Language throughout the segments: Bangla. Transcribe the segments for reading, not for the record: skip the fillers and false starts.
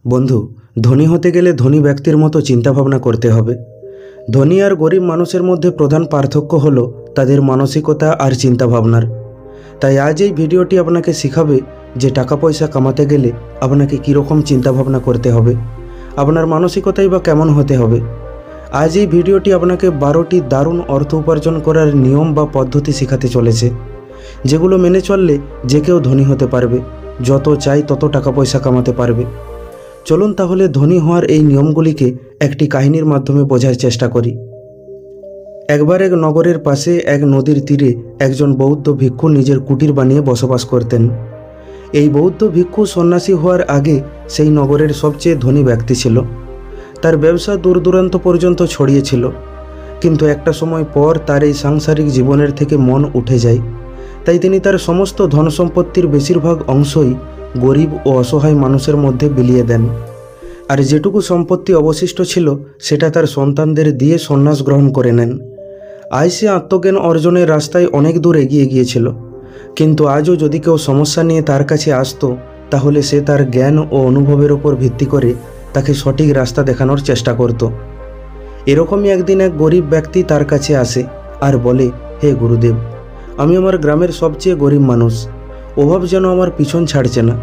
বন্ধু, ধনী হতে গেলে ধনী ব্যক্তির মতো চিন্তাভাবনা করতে হবে। ধনী আর গরিব মানুষের মধ্যে প্রধান পার্থক্য হলো তাদের মানসিকতা আর চিন্তাভাবনার। তাই আজ এই ভিডিওটি আপনাকে শেখাবে যে টাকা পয়সা কামাতে গেলে আপনাকে কীরকম চিন্তাভাবনা করতে হবে, আপনার মানসিকতাই বা কেমন হতে হবে। আজ এই ভিডিওটি আপনাকে 12টি দারুণ অর্থ উপার্জন করার নিয়ম বা পদ্ধতি শেখাতে চলেছে, যেগুলো মেনে চললে যে কেউ ধনী হতে পারবে, যত চাই তত টাকা পয়সা কামাতে পারবে। চলুন তাহলে ধনী হওয়ার এই নিয়মগুলিকে একটি কাহিনীর মাধ্যমে বোঝার চেষ্টা করি। একবার এক নগরের পাশে এক নদীর তীরে একজন বৌদ্ধ ভিক্ষু নিজের কুটির বানিয়ে বসবাস করতেন। এই বৌদ্ধ ভিক্ষু সন্ন্যাসী হওয়ার আগে সেই নগরের সবচেয়ে ধনী ব্যক্তি ছিল। তার ব্যবসা দূর দূরান্ত পর্যন্ত ছড়িয়েছিল, কিন্তু একটা সময় পর তার এই সাংসারিক জীবনের থেকে মন উঠে যায়। তাই তিনি তার সমস্ত ধন সম্পত্তির বেশিরভাগ অংশই গরিব ও অসহায় মানুষের মধ্যে বিলিয়ে দেন, আর যেটুকু সম্পত্তি অবশিষ্ট ছিল সেটা তার সন্তানদের দিয়ে সন্ন্যাস গ্রহণ করে নেন। আজ সে আত্মজ্ঞান অর্জনের রাস্তায় অনেক দূর এগিয়ে গিয়েছিল, কিন্তু আজও যদি কেউ সমস্যা নিয়ে তার কাছে আসতো, তাহলে সে তার জ্ঞান ও অনুভবের ওপর ভিত্তি করে তাকে সঠিক রাস্তা দেখানোর চেষ্টা করত। এরকমই একদিন এক গরিব ব্যক্তি তার কাছে আসে আর বলে, হে গুরুদেব, আমি আমার গ্রামের সবচেয়ে গরিব মানুষ। অভাব যেন আমার পিছন ছাড়ছে না।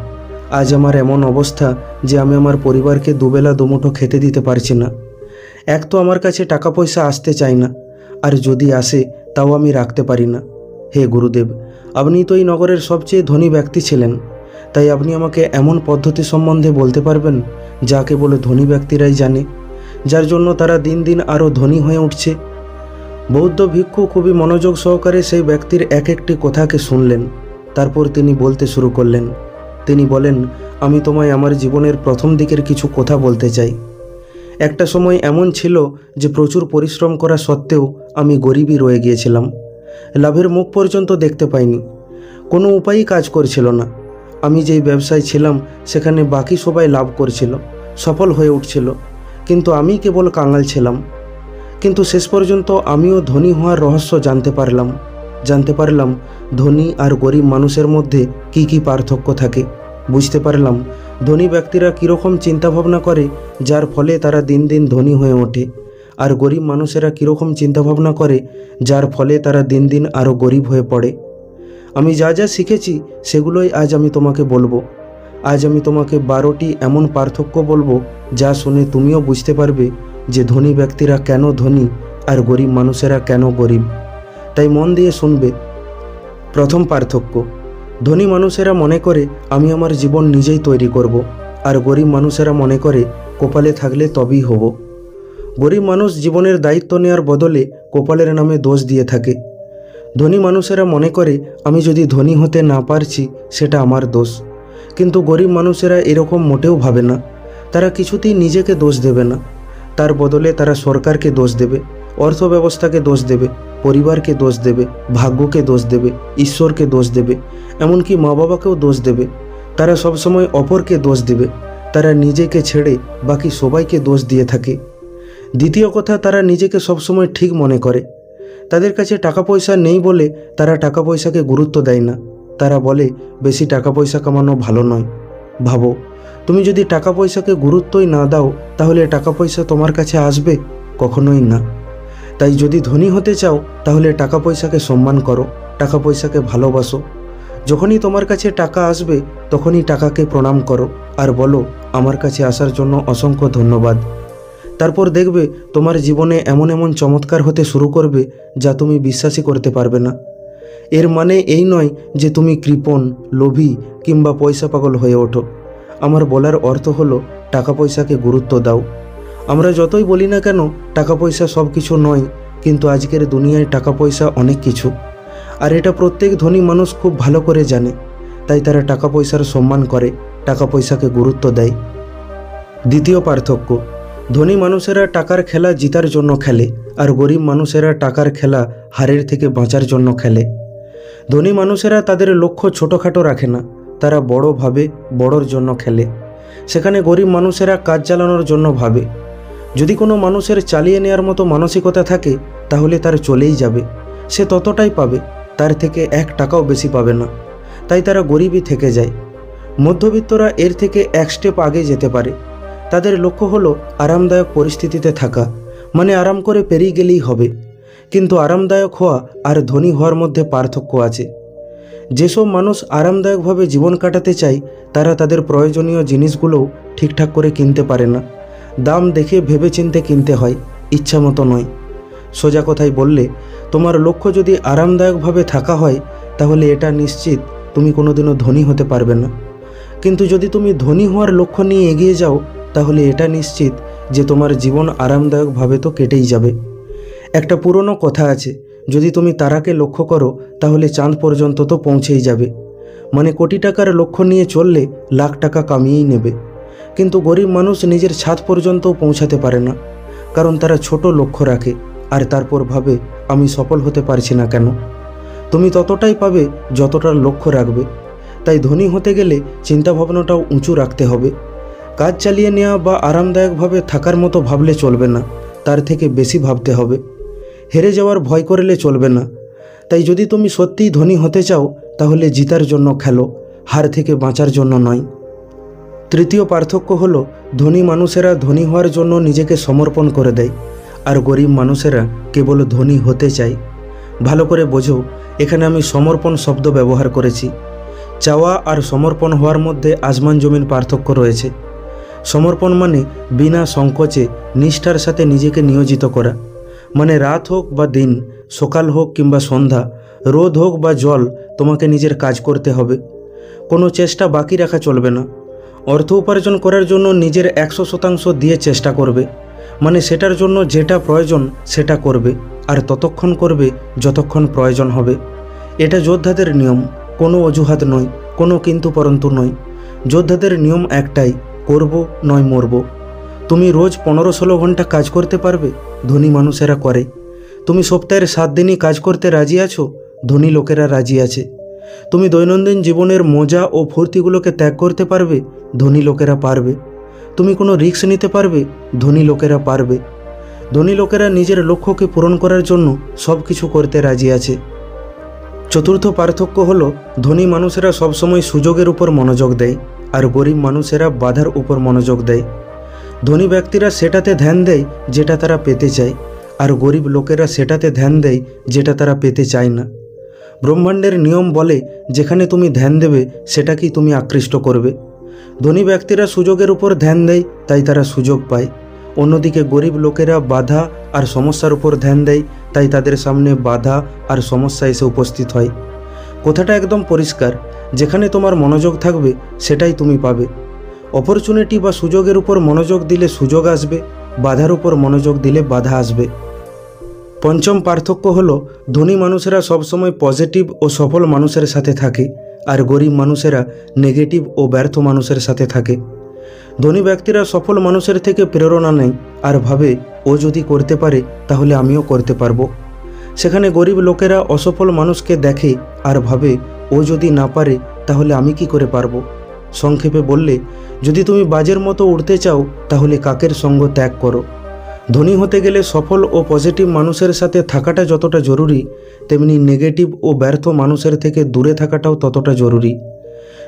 আজ আমার এমন অবস্থা যে আমি আমার পরিবারকে দুবেলা দুমুঠো খেতে দিতে পারছি না। এক তো আমার কাছে টাকা পয়সা আসতে চায় না, আর যদি আসে তাও আমি রাখতে পারি না। হে গুরুদেব, আপনি তো এই নগরের সবচেয়ে ধনী ব্যক্তি ছিলেন, তাই আপনি আমাকে এমন পদ্ধতি সম্বন্ধে বলতে পারবেন যা কেবল ধনী ব্যক্তিরাই জানে, যার জন্য তারা দিন দিন আরও ধনী হয়ে উঠছে। বৌদ্ধ ভিক্ষু খুবই মনোযোগ সহকারে সেই ব্যক্তির এক একটি কথাকে শুনলেন। তারপর তিনি বলতে শুরু করলেন। তিনি বলেন, আমি তোমায় আমার জীবনের প্রথম দিকের কিছু কথা বলতে চাই। একটা সময় এমন ছিল যে প্রচুর পরিশ্রম করা সত্ত্বেও আমি গরিবই রয়ে গিয়েছিলাম। লাভের মুখ পর্যন্ত দেখতে পাইনি, কোনো উপায়ই কাজ করছিল না। আমি যেই ব্যবসায় ছিলাম সেখানে বাকি সবাই লাভ করছিল, সফল হয়ে উঠছিল, কিন্তু আমি কেবল কাঙাল ছিলাম। কিন্তু শেষ পর্যন্ত আমিও ধনী হওয়ার রহস্য জানতে পারলাম ধনী আর গরিব মানুষের মধ্যে কি কি পার্থক্য থাকে। বুঝতে পারলাম ধনী ব্যক্তিরা কীরকম চিন্তাভাবনা করে, যার ফলে তারা দিন দিন ধনী হয়ে ওঠে, আর গরিব মানুষেরা কীরকম চিন্তাভাবনা করে, যার ফলে তারা দিন দিন আরও গরিব হয়ে পড়ে। আমি যা যা শিখেছি সেগুলোই আজ আমি তোমাকে বলবো। আজ আমি তোমাকে 12টি এমন পার্থক্য বলবো যা শুনে তুমিও বুঝতে পারবে যে ধনী ব্যক্তিরা কেন ধনী আর গরিব মানুষেরা কেন গরিব। তাই মন দিয়ে শুনবে। প্রথম পার্থক্য, ধনী মানুষেরা মনে করে আমি আমার জীবন নিজেই তৈরি করব, আর গরিব মানুষেরা মনে করে কপালে থাকলে তবেই হব। গরিব মানুষ জীবনের দায়িত্ব নেওয়ার বদলে কপালের নামে দোষ দিয়ে থাকে। ধনী মানুষেরা মনে করে আমি যদি ধনী হতে না পারছি সেটা আমার দোষ, কিন্তু গরিব মানুষেরা এরকম মোটেও ভাবে না। তারা কিছুতেই নিজেকে দোষ দেবে না, তার বদলে তারা সরকারকে দোষ দেবে, অর্থব্যবস্থাকে দোষ দেবে, পরিবারকে দোষ দেবে, ভাগ্যকে দোষ দেবে, ঈশ্বরকে দোষ দেবে, এমনকি মা বাবাকেও দোষ দেবে। তারা সবসময় অপরকে দোষ দেবে, তারা নিজেকে ছেড়ে বাকি সবাইকে দোষ দিয়ে থাকে। দ্বিতীয় কথা, তারা নিজেকে সবসময় ঠিক মনে করে। তাদের কাছে টাকা পয়সা নেই বলে তারা টাকা পয়সাকে গুরুত্ব দেয় না। তারা বলে বেশি টাকা পয়সা কামানো ভালো নয়। ভাবো, তুমি যদি টাকা পয়সাকে গুরুত্বই না দাও তাহলে টাকা পয়সা তোমার কাছে আসবে? কখনোই না। তাই যদি ধনী হতে চাও তাহলে টাকা পয়সাকে সম্মান করো, টাকা পয়সাকে ভালোবাসো। যখনই তোমার কাছে টাকা আসবে তখনই টাকাকে প্রণাম করো আর বলো, আমার কাছে আসার জন্য অসংখ্য ধন্যবাদ। তারপর দেখবে তোমার জীবনে এমন এমন চমৎকার হতে শুরু করবে যা তুমি বিশ্বাসই করতে পারবে না। এর মানে এই নয় যে তুমি কৃপণ, লোভী কিংবা পয়সা পাগল হয়ে ওঠো। আমার বলার অর্থ হলো টাকা পয়সাকে গুরুত্ব দাও। আমরা যতই বলি না কেন টাকা পয়সা সব কিছু নয়, কিন্তু আজকের দুনিয়ায় টাকা পয়সা অনেক কিছু, আর এটা প্রত্যেক ধনী মানুষ খুব ভালো করে জানে। তাই তারা টাকা পয়সার সম্মান করে, টাকা পয়সাকে গুরুত্ব দেয়। দ্বিতীয় পার্থক্য, ধনী মানুষেরা টাকার খেলা জিতার জন্য খেলে, আর গরিব মানুষেরা টাকার খেলা হারের থেকে বাঁচার জন্য খেলে। ধনী মানুষেরা তাদের লক্ষ্য ছোটোখাটো রাখে না, তারা বড় ভাবে, বড়র জন্য খেলে। সেখানে গরিব মানুষেরা কাজ চালানোর জন্য ভাবে। যদি কোনো মানুষের চালিয়ে নেওয়ার মতো মানসিকতা থাকে তাহলে তার চলেই যাবে, সে ততটাই পাবে, তার থেকে 1 টাকাও বেশি পাবে না। তাই তারা গরিবই থেকে যায়। মধ্যবিত্তরা এর থেকে এক স্টেপ আগে যেতে পারে। তাদের লক্ষ্য হলো আরামদায়ক পরিস্থিতিতে থাকা, মানে আরাম করে পেরিয়ে গেলেই হবে। কিন্তু আরামদায়ক হওয়া আর ধনী হওয়ার মধ্যে পার্থক্য আছে। যেসব মানুষ আরামদায়কভাবে জীবন কাটাতে চায় তারা তাদের প্রয়োজনীয় জিনিসগুলোও ঠিকঠাক করে কিনতে পারে না। দাম দেখে ভেবেচিন্তে কিনতে হয়, ইচ্ছা মতো নয়। সোজা কথায় বললে, তোমার লক্ষ্য যদি আরামদায়কভাবে থাকা হয় তাহলে এটা নিশ্চিত তুমি কোনোদিনও ধনী হতে পারবে না। কিন্তু যদি তুমি ধনী হওয়ার লক্ষ্য নিয়ে এগিয়ে যাও তাহলে এটা নিশ্চিত যে তোমার জীবন আরামদায়কভাবে তো কেটেই যাবে। একটা পুরনো কথা আছে, যদি তুমি তারাকে লক্ষ্য করো তাহলে চাঁদ পর্যন্ত তো পৌঁছেই যাবে। মানে কোটি টাকার লক্ষ্য নিয়ে চললে লাখ টাকা কামিয়েই নেবে। কিন্তু গরিব মানুষ নিজের ছাদ পর্যন্তও পৌঁছাতে পারে না, কারণ তারা ছোট লক্ষ্য রাখে আর তারপর ভাবে আমি সফল হতে পারছি না কেন। তুমি ততটাই পাবে যতটার লক্ষ্য রাখবে। তাই ধনী হতে গেলে চিন্তাভাবনাটাও উঁচু রাখতে হবে। কাজ চালিয়ে নেওয়া বা আরামদায়কভাবে থাকার মতো ভাবলে চলবে না, তার থেকে বেশি ভাবতে হবে। হেরে যাওয়ার ভয় করলে চলবে না। তাই যদি তুমি সত্যিই ধনী হতে চাও তাহলে জিতার জন্য খেলো, হার থেকে বাঁচার জন্য নয়। তৃতীয় পার্থক্য হলো, ধনী মানুষেরা ধনী হওয়ার জন্য নিজেকে সমর্পণ করে দেয়, আর গরিব মানুষেরা কেবল ধনী হতে চায়। ভালো করে বোঝো, এখানে আমি সমর্পণ শব্দ ব্যবহার করেছি। চাওয়া আর সমর্পণ হওয়ার মধ্যে আসমান জমিন পার্থক্য রয়েছে। সমর্পণ মানে বিনা সংকোচে নিষ্ঠার সাথে নিজেকে নিয়োজিত করা। মানে রাত হোক বা দিন, সকাল হোক কিংবা সন্ধ্যা, রোদ হোক বা জল, তোমাকে নিজের কাজ করতে হবে। কোনো চেষ্টা বাকি রাখা চলবে না। অর্থ উপার্জন করার জন্য নিজের 100% দিয়ে চেষ্টা করবে। মানে সেটার জন্য যেটা প্রয়োজন সেটা করবে, আর ততক্ষণ করবে যতক্ষণ প্রয়োজন হবে। এটা যোদ্ধাদের নিয়ম, কোনো অজুহাত নয়, কোনো কিন্তু পরন্তু নয়। যোদ্ধাদের নিয়ম একটাই, করব নয় মরব। তুমি রোজ 15-16 ঘন্টা কাজ করতে পারবে? ধনী মানুষেরা করে। তুমি সপ্তাহের 7 দিনই কাজ করতে রাজি আছো? ধনী লোকেরা রাজি আছে। তুমি দৈনন্দিন জীবনের মজা ও ফুর্তিগুলোকে ত্যাগ করতে পারবে? ধনী লোকেরা পারবে। তুমি কোনো রিস্ক নিতে পারবে? ধনী লোকেরা পারবে। ধনী লোকেরা নিজের লক্ষ্যকে পূরণ করার জন্য সব কিছু করতে রাজি আছে। চতুর্থ পার্থক্য হলো, ধনী মানুষেরা সবসময় সুযোগের উপর মনোযোগ দেয়, আর গরিব মানুষেরা বাধার উপর মনোযোগ দেয়। ধনী ব্যক্তিরা সেটাতে ধ্যান দেয় যেটা তারা পেতে চায়, আর গরিব লোকেরা সেটাতে ধ্যান দেয় যেটা তারা পেতে চায় না। ব্রহ্মাণ্ডের নিয়ম বলে, যেখানে তুমি ধ্যান দেবে সেটাকেই তুমি আকৃষ্ট করবে। ধনী ব্যক্তিরা সুযোগের উপর ধ্যান দেয়, তাই তারা সুযোগ পায়। অন্যদিকে গরিব লোকেরা বাধা আর সমস্যার উপর ধ্যান দেয়, তাই তাদের সামনে বাধা আর সমস্যা এসে উপস্থিত হয়। কথাটা একদম পরিষ্কার, যেখানে তোমার মনোযোগ থাকবে সেটাই তুমি পাবে। অপরচুনিটি বা সুযোগের উপর মনোযোগ দিলে সুযোগ আসবে, বাধার উপর মনোযোগ দিলে বাধা আসবে। পঞ্চম পার্থক্য হলো, ধনী মানুষেরা সবসময় পজিটিভ ও সফল মানুষের সাথে থাকে, আর গরিব মানুষেরা নেগেটিভ ও ব্যর্থ মানুষের সাথে থাকে। ধনী ব্যক্তিরা সফল মানুষের থেকে প্রেরণা নেয় আর ভাবে, ও যদি করতে পারে তাহলে আমিও করতে পারবো। সেখানে গরিব লোকেরা অসফল মানুষকে দেখে আর ভাবে, ও যদি না পারে তাহলে আমি কি করে পারবো। সংক্ষেপে বললে, যদি তুমি বাজের মতো উড়তে চাও তাহলে কাকের সঙ্গ ত্যাগ করো। ধনী হতে গেলে সফল ও পজিটিভ মানুষের সাথে থাকাটা যতটা জরুরি, তেমনি নেগেটিভ ও ব্যর্থ মানুষের থেকে দূরে থাকাটাও ততটা জরুরি।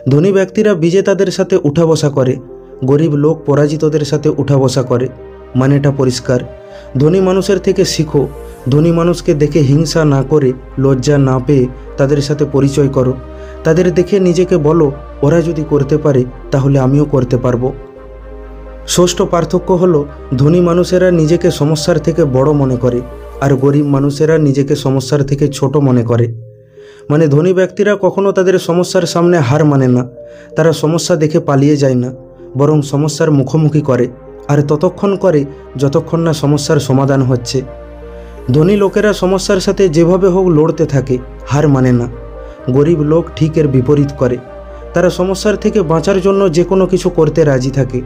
ধনী ব্যক্তিরা বিজেতাদের সাথে উঠা বসা করে, গরিব লোক পরাজিতদের সাথে উঠা বসা করে। মানেটা পরিষ্কার, ধনী মানুষের থেকে শিখো। ধনী মানুষকে দেখে হিংসা না করে, লজ্জা না পেয়ে তাদের সাথে পরিচয় করো। তাদের দেখে নিজেকে বলো, ওরা যদি করতে পারে তাহলে আমিও করতে পারবো। ষষ্ঠ পার্থক্য হলো, ধনী মানুষেরা নিজেকে সমস্যার থেকে বড় মনে করে, আর গরিব মানুষেরা নিজেকে সমস্যার থেকে ছোট মনে করে। মানে ধনী ব্যক্তিরা কখনো তাদের সমস্যার সামনে হার মানে না, তারা সমস্যা দেখে পালিয়ে যায় না, বরং সমস্যার মুখোমুখি করে, আর ততক্ষণ করে যতক্ষণ না সমস্যার সমাধান হচ্ছে। ধনী লোকেরা সমস্যার সাথে যেভাবে হোক লড়তে থাকে, হার মানে না। গরিব লোক ঠিক এর বিপরীত করে, তারা সমস্যার থেকে বাঁচার জন্য যে কোনো কিছু করতে রাজি থাকে।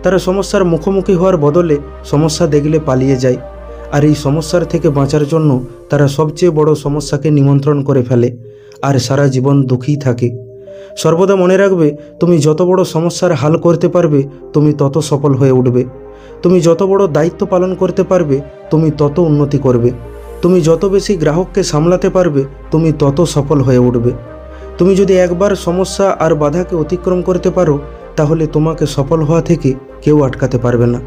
তারা সমস্যার মুখোমুখি হওয়ার বদলে সমস্যা দেখলে পালিয়ে যায়, আর এই সমস্যার থেকে বাঁচার জন্য তারা সবচেয়ে বড় সমস্যাকে নিমন্ত্রণ করে ফেলে, আর সারা জীবন দুঃখী থাকে। সর্বদা মনে রাখবে, তুমি যত বড় সমস্যার হাল করতে পারবে তুমি তত সফল হয়ে উঠবে। তুমি যত বড় দায়িত্ব পালন করতে পারবে তুমি তত উন্নতি করবে। তুমি যত বেশি গ্রাহককে সামলাতে পারবে তুমি তত সফল হয়ে উঠবে। তুমি যদি একবার সমস্যা আর বাধাকে অতিক্রম করতে পারো তাহলে তোমাকে সফল হওয়া থেকে কেউ আটকাতে পারবে না।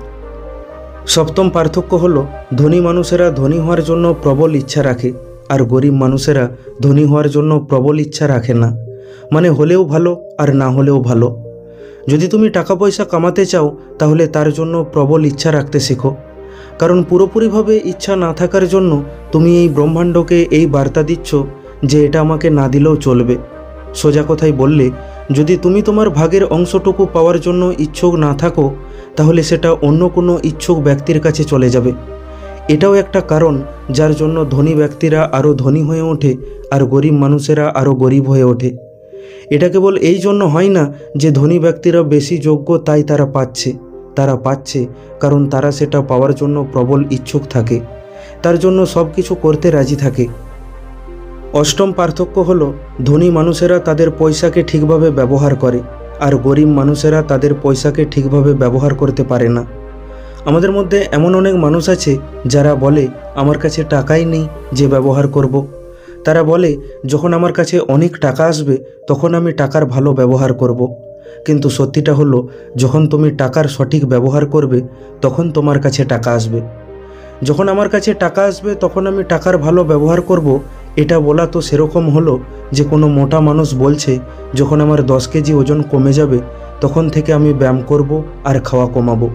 সপ্তম পার্থক্য হলো ধনী মানুষেরা ধনী হওয়ার জন্য প্রবল ইচ্ছা রাখে আর গরিব মানুষেরা ধনী হওয়ার জন্য প্রবল ইচ্ছা রাখে না। মানে হলেও ভালো আর না হলেও ভালো। যদি তুমি টাকা পয়সা কামাতে চাও তাহলে তার জন্য প্রবল ইচ্ছা রাখতে শেখো, কারণ পুরোপুরিভাবে ইচ্ছা না থাকার জন্য তুমি এই ব্রহ্মাণ্ডকে এই বার্তা দিচ্ছ যে এটা আমাকে না দিলেও চলবে। সোজা কথায় বললে, যদি তুমি তোমার ভাগের অংশটুকু পাওয়ার জন্য ইচ্ছুক না থাকো তাহলে সেটা অন্য কোনো ইচ্ছুক ব্যক্তির কাছে চলে যাবে। এটাও একটা কারণ যার জন্য ধনী ব্যক্তিরা আরও ধনী হয়ে ওঠে আর গরিব মানুষেরা আরও গরিব হয়ে ওঠে। এটা কেবল এই জন্য হয় না যে ধনী ব্যক্তিরা বেশি যোগ্য তাই তারা পাচ্ছে কারণ তারা সেটা পাওয়ার জন্য প্রবল ইচ্ছুক থাকে, তার জন্য সব কিছু করতে রাজি থাকে। অষ্টম পার্থক্য হলো ধনী মানুষেরা তাদের পয়সাকে ঠিকভাবে ব্যবহার করে আর গরিব মানুষেরা তাদের পয়সাকে ঠিকভাবে ব্যবহার করতে পারে না। আমাদের মধ্যে এমন অনেক মানুষ আছে যারা বলে আমার কাছে টাকাই নেই যে ব্যবহার করব। তারা বলে যখন আমার কাছে অনেক টাকা আসবে তখন আমি টাকার ভালো ব্যবহার করব। কিন্তু সত্যিটা হলো যখন তুমি টাকার সঠিক ব্যবহার করবে তখন তোমার কাছে টাকা আসবে। যখন আমার কাছে টাকা আসবে তখন আমি টাকার ভালো ব্যবহার করব, এটা বলা তো সেরকম হলো যে কোনো মোটা মানুষ বলছে যখন আমার 10 কেজি ওজন কমে যাবে তখন থেকে আমি ব্যায়াম করব আর খাওয়া কমাবো।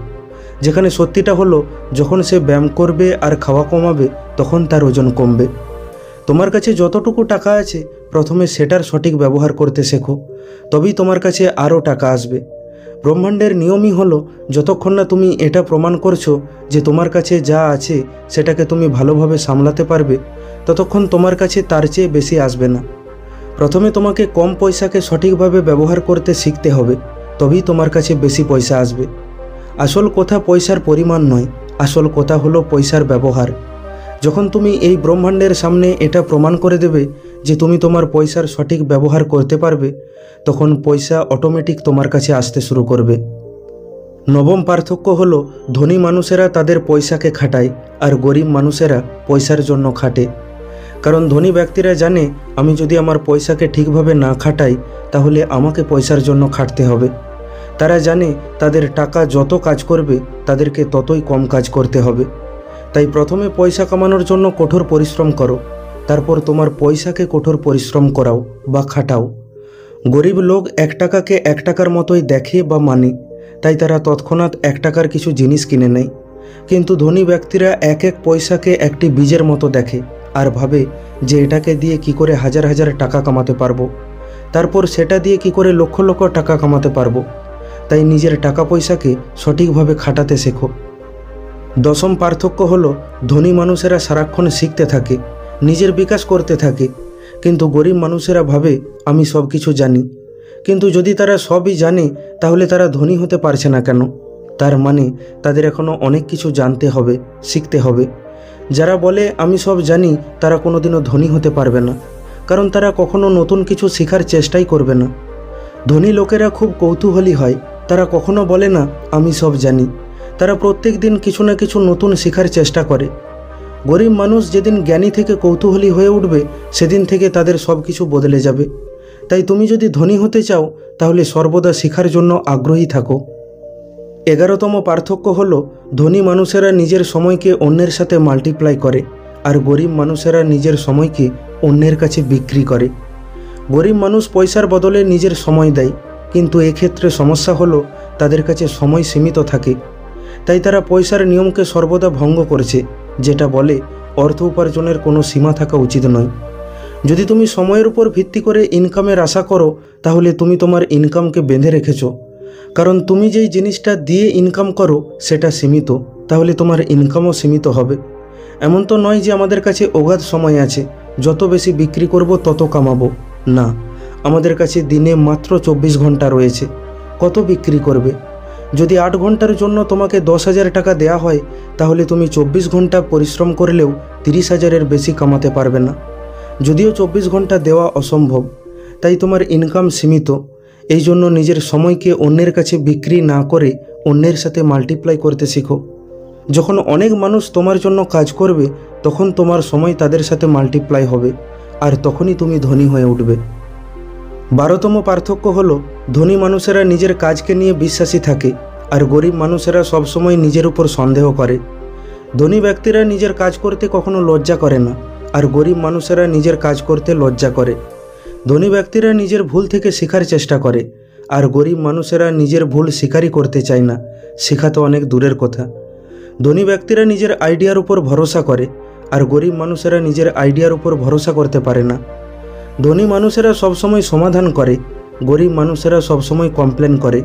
যেখানে সত্যিটা হলো যখন সে ব্যায়াম করবে আর খাওয়া কমাবে তখন তার ওজন কমবে। তোমার কাছে যতটুকু টাকা আছে প্রথমে সেটার সঠিক ব্যবহার করতে শেখো, তবেই তোমার কাছে আরও টাকা আসবে। ব্রহ্মাণ্ডের নিয়মই হলো যতক্ষণ না তুমি এটা প্রমাণ করছো যে তোমার কাছে যা আছে সেটাকে তুমি ভালোভাবে সামলাতে পারবে ততক্ষণ তোমার কাছে তার চেয়ে বেশি আসবে না। প্রথমে তোমাকে কম পয়সাকে সঠিকভাবে ব্যবহার করতে শিখতে হবে, তবেই তোমার কাছে বেশি পয়সা আসবে। আসল কথা পয়সার পরিমাণ নয়, আসল কথা হলো পয়সার ব্যবহার। যখন তুমি এই ব্রহ্মাণ্ডের সামনে এটা প্রমাণ করে দেবে যে তুমি তোমার পয়সার সঠিক ব্যবহার করতে পারবে তখন পয়সা অটোমেটিক তোমার কাছে আসতে শুরু করবে। নবম পার্থক্য হলো ধনী মানুষেরা তাদের পয়সাকে খাটায় আর গরিব মানুষেরা পয়সার জন্য খাটে। কারণ ধনী ব্যক্তিরা জানে আমি যদি আমার পয়সাকে ঠিকভাবে না খাটাই তাহলে আমাকে পয়সার জন্য খাটতে হবে। তারা জানে তাদের টাকা যত কাজ করবে তাদেরকে ততই কম কাজ করতে হবে। তাই প্রথমে পয়সা কামানোর জন্য কঠোর পরিশ্রম করো, তারপর তোমার পয়সাকে কঠোর পরিশ্রম করাও বা খাটাও। গরিব লোক 1 টাকাকে 1 টাকার মতোই দেখে বা মানে, তাই তারা তৎক্ষণাৎ 1 টাকার কিছু জিনিস কিনে নেয়। কিন্তু ধনী ব্যক্তিরা এক এক পয়সাকে একটি বীজের মতো দেখে আর ভাবে যে এটাকে দিয়ে কি করে হাজার হাজার টাকা কামাতে পারবো, তারপর সেটা দিয়ে কি করে লক্ষ লক্ষ টাকা কামাতে পারবো। তাই নিজের টাকা পয়সাকে সঠিকভাবে খাটাতে শেখো। দশম পার্থক্য হলো ধনী মানুষেরা সারাক্ষণ শিখতে থাকে, নিজের বিকাশ করতে থাকে, কিন্তু গরিব মানুষেরা ভাবে আমি সব কিছু জানি। কিন্তু যদি তারা সবই জানে তাহলে তারা ধনী হতে পারছে না কেন? তার মানে তাদের এখনও অনেক কিছু জানতে হবে, শিখতে হবে। যারা বলে আমি সব জানি তারা কোনোদিনও ধনী হতে পারবে না, কারণ তারা কখনো নতুন কিছু শেখার চেষ্টাই করবে না। ধনী লোকেরা খুব কৌতূহলী হয়, তারা কখনো বলে না আমি সব জানি, তারা প্রত্যেক দিন কিছু না কিছু নতুন শেখার চেষ্টা করে। গরিব মানুষ যেদিন জ্ঞানী থেকে কৌতূহলী হয়ে উঠবে সেদিন থেকে তাদের সব কিছু বদলে যাবে। তাই তুমি যদি ধনী হতে চাও তাহলে সর্বদা শেখার জন্য আগ্রহী থাকো। 11তম পার্থক্য হলো ধনী মানুষেরা নিজের সময়কে অন্যের সাথে মাল্টিপ্লাই করে আর গরিব মানুষেরা নিজের সময়কে অন্যের কাছে বিক্রি করে। গরিব মানুষ পয়সার বদলে নিজের সময় দেয়, কিন্তু এক্ষেত্রে সমস্যা হলো তাদের কাছে সময় সীমিত থাকে। তাই তারা পয়সার নিয়মকে সর্বদা ভঙ্গ করছে, যেটা বলে অর্থ উপার্জনের কোনো সীমা থাকা উচিত নয়। যদি তুমি সময়ের উপর ভিত্তি করে ইনকামের আশা করো তাহলে তুমি তোমার ইনকামকে বেঁধে রেখেছো, কারণ তুমি যেই জিনিসটা দিয়ে ইনকাম করো সেটা সীমিত, তাহলে তোমার ইনকামও সীমিত হবে। এমন তো নয় যে আমাদের কাছে অগাধ সময় আছে, যত বেশি বিক্রি করব তত কামাবো। না, আমাদের কাছে দিনে মাত্র 24 ঘন্টা রয়েছে, কত বিক্রি করবে? যদি 8 ঘন্টার জন্য তোমাকে 10,000 টাকা দেয়া হয় তাহলে তুমি 24 ঘন্টা পরিশ্রম করলেও 30,000-এর বেশি কামাতে পারবে না। যদিও 24 ঘন্টা দেওয়া অসম্ভব, তাই তোমার ইনকাম সীমিত। এই জন্য নিজের সময়কে অন্যের কাছে বিক্রি না করে অন্যের সাথে মাল্টিপ্লাই করতে শেখো। যখন অনেক মানুষ তোমার জন্য কাজ করবে তখন তোমার সময় তাদের সাথে মাল্টিপ্লাই হবে আর তখনই তুমি ধনী হয়ে উঠবে। 12তম পার্থক্য হলো ধনী মানুষেরা নিজের কাজকে নিয়ে বিশ্বাসী থাকে আর গরিব মানুষেরা সবসময় নিজের উপর সন্দেহ করে। ধনী ব্যক্তিরা নিজের কাজ করতে কখনো লজ্জা করে না আর গরিব মানুষেরা নিজের কাজ করতে লজ্জা করে। ধনী ব্যক্তিরা নিজের ভুল থেকে শেখার চেষ্টা করে আর গরিব মানুষেরা নিজের ভুল স্বীকারই করতে চায় না, শেখা তো অনেক দূরের কথা। ধনী ব্যক্তিরা নিজের আইডিয়ার উপর ভরসা করে আর গরিব মানুষেরা নিজের আইডিয়ার উপর ভরসা করতে পারে না। ধনী মানুষেরা সবসময় সমাধান করে, গরিব মানুষেরা সবসময় কমপ্লেন করে।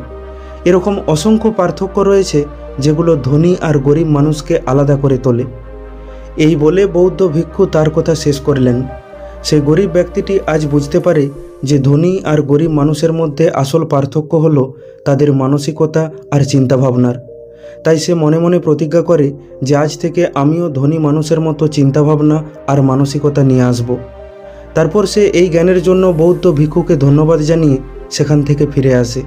এরকম অসংখ্য পার্থক্য রয়েছে যেগুলো ধনী আর গরিব মানুষকে আলাদা করে তোলে। এই বলে বৌদ্ধ ভিক্ষু তার কথা শেষ করলেন। সেই গরিব ব্যক্তিটি আজ বুঝতে পারে যে ধনী আর গরিব মানুষের মধ্যে আসল পার্থক্য হলো তাদের মানসিকতা আর চিন্তাভাবনার। তাই সে মনে মনে প্রতিজ্ঞা করে যে আজ থেকে আমিও ধনী মানুষের মতো চিন্তাভাবনা আর মানসিকতা নিয়ে আসব। তারপর সে এই জ্ঞানের জন্য বৌদ্ধ ভিক্ষুকে ধন্যবাদ জানিয়ে সেখান থেকে ফিরে আসে।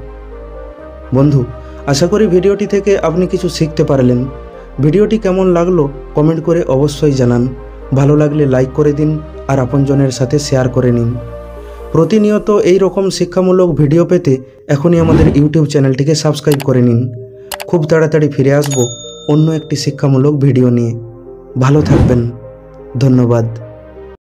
বন্ধু, আশা করি ভিডিওটি থেকে আপনি কিছু শিখতে পারলেন। ভিডিওটি কেমন লাগলো কমেন্ট করে অবশ্যই জানান। ভালো লাগলে লাইক করে দিন আর আপনজনের সাথে শেয়ার করে নিন। প্রতিনিয়ত এই রকম শিক্ষামূলক ভিডিও পেতে এখনই আমাদের ইউটিউব চ্যানেলটিকে সাবস্ক্রাইব করে নিন। খুব তাড়াতাড়ি ফিরে আসব অন্য একটি শিক্ষামূলক ভিডিও নিয়ে। ভালো থাকবেন। ধন্যবাদ।